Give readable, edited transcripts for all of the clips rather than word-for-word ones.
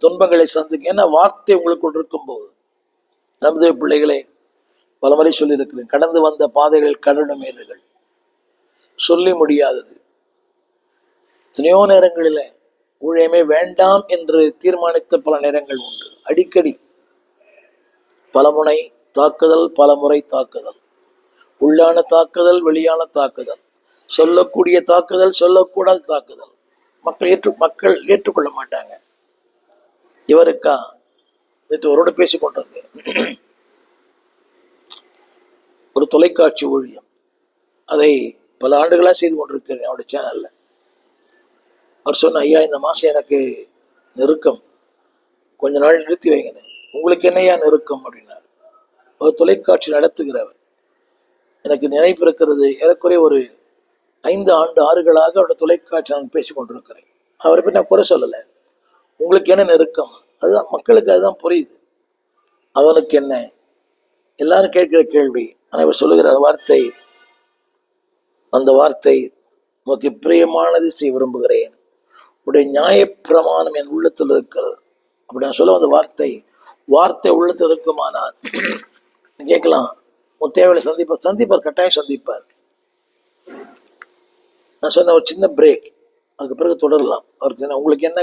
துன்பங்களை சந்திக்க. ஏன்னா வார்த்தை உங்களுக்குள் இருக்கும்போது, நமது பிள்ளைகளை பலமுறை சொல்லியிருக்கிறேன், கடந்து வந்த பாதைகள் கரடுமேடுகள், சொல்லி முடியாதது. எத்தனையோ நேரங்களில் ஊழியமே வேண்டாம் என்று தீர்மானித்த பல நேரங்கள் உண்டு. அடிக்கடி பலமுனை தாக்குதல், பலமுறை தாக்குதல், உள்ளான தாக்குதல், வெளியான தாக்குதல், சொல்லக்கூடிய தாக்குதல், சொல்லக்கூடாத தாக்குதல். மக்கள் ஏற்றுக்கொள்ள மாட்டாங்க. இவருக்கா ஒருவரோடு பேசிக் கொண்டிருந்தேன். ஒரு தொலைக்காட்சி ஊழியம், அதை பல ஆண்டுகளாக செய்து கொண்டிருக்கிறேன் அவருடைய சேனல்ல. அவர் சொன்ன, ஐயா இந்த மாசம் எனக்கு நெருக்கம், கொஞ்ச நாள் நிறுத்தி வைங்க. உங்களுக்கு என்னையா நெருக்கம் அப்படின்னாரு. ஒரு தொலைக்காட்சி நடத்துகிறவர். எனக்கு நினைப்பு இருக்கிறது, ஏறக்குறைய ஒரு 5 ஆண்டுகளாக அவருடைய தொலைக்காட்சி நான் பேசிக் கொண்டிருக்கிறேன். அவரை பற்றி நான் குறை சொல்லலை. உங்களுக்கு என்ன நெருக்கம், அதுதான் மக்களுக்கு அதுதான் புரியுது. அவனுக்கு என்ன, எல்லாரும் கேட்கிற கேள்வி. ஆனால் இவர் சொல்லுகிற வார்த்தை, அந்த வார்த்தை, உனக்கு பிரியமானது செய்ய விரும்புகிறேன், உடைய நியாயப்பிரமாணம் என் உள்ளத்தில் இருக்கிறது அப்படி நான் சொல்ல வந்த வார்த்தை உள்ளத்தில் இருக்குமானால் கேட்கலாம், உன் தேவையை சந்திப்பார், கட்டாயம் சந்திப்பார். நான் சொன்ன ஒரு சின்ன பிரேக், அதுக்கு பிறகு தொடரலாம். அவருக்கு உங்களுக்கு என்ன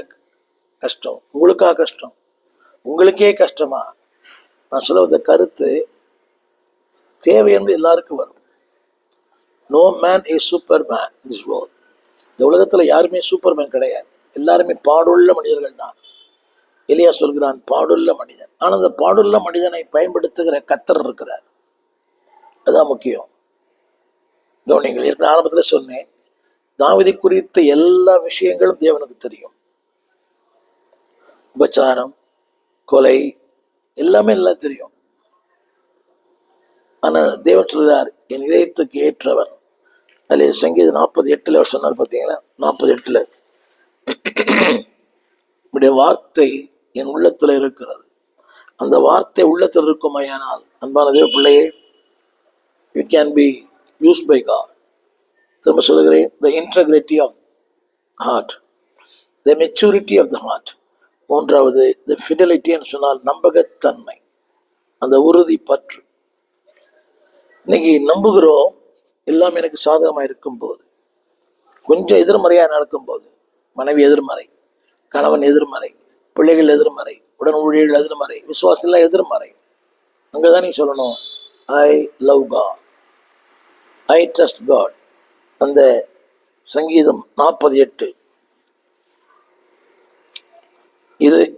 கஷ்டம், உங்களுக்கா கஷ்டம், உங்களுக்கே கஷ்டமா? நான் சொல்ல வந்த கருத்து, தேவை என்பது எல்லாருக்கும் வரும். No man is superman in this world. இந்த உலகத்தில் யாருமே சூப்பர்மேன் கிடையாது. எல்லாருமே பாடுள்ள மனிதர்கள் தான். எலியா சொல்கிறான், பாடுள்ள மனிதன். ஆனால் அந்த பாடுள்ள மனிதனை பயன்படுத்துகிற கர்த்தர் இருக்கிறார். அதுதான் முக்கியம். நீங்கள் ஏற்கனவே ஆரம்பத்தில் சொன்னேன், தாவீதை குறித்த எல்லா விஷயங்களும் தேவனுக்கு தெரியும். உபச்சாரம், கொலை, எல்லாமே எல்லாம் தெரியும். ஆனா தேவன் சொல்றார், என் இதயத்துக்கு ஏற்றவன். அதில் சங்கீதம் 48 சொன்னார் பார்த்தீங்களா, 48 உடைய வார்த்தை என் உள்ளத்துல இருக்கிறது. அந்த வார்த்தை உள்ளத்தில் இருக்குமையானால், அன்பான தேவ பிள்ளையே, you can be used by God. திரும்ப சொல்லுகிறேன், the integrity of heart, the maturity of the heart. மூன்றாவது, the fidelity என்று சொன்னால் நம்பகத்தன்மை, அந்த உறுதி பற்று. இன்னைக்கு நம்புகிறோம், எல்லாம் எனக்கு சாதகமாக இருக்கும் போது, கொஞ்சம் எதிர்மறையாக நடக்கும் போது, மனைவி எதிர்மறை, கணவன் எதிர்மறை, பிள்ளைகள் எதிர்மறை, உடன் ஊழியர்கள் எதிர்மறை, விசுவாசம் எதிர்மறை, அங்கதான் நீ சொல்லணும், I love God, I trust God. அந்த சங்கீதம் 48 இது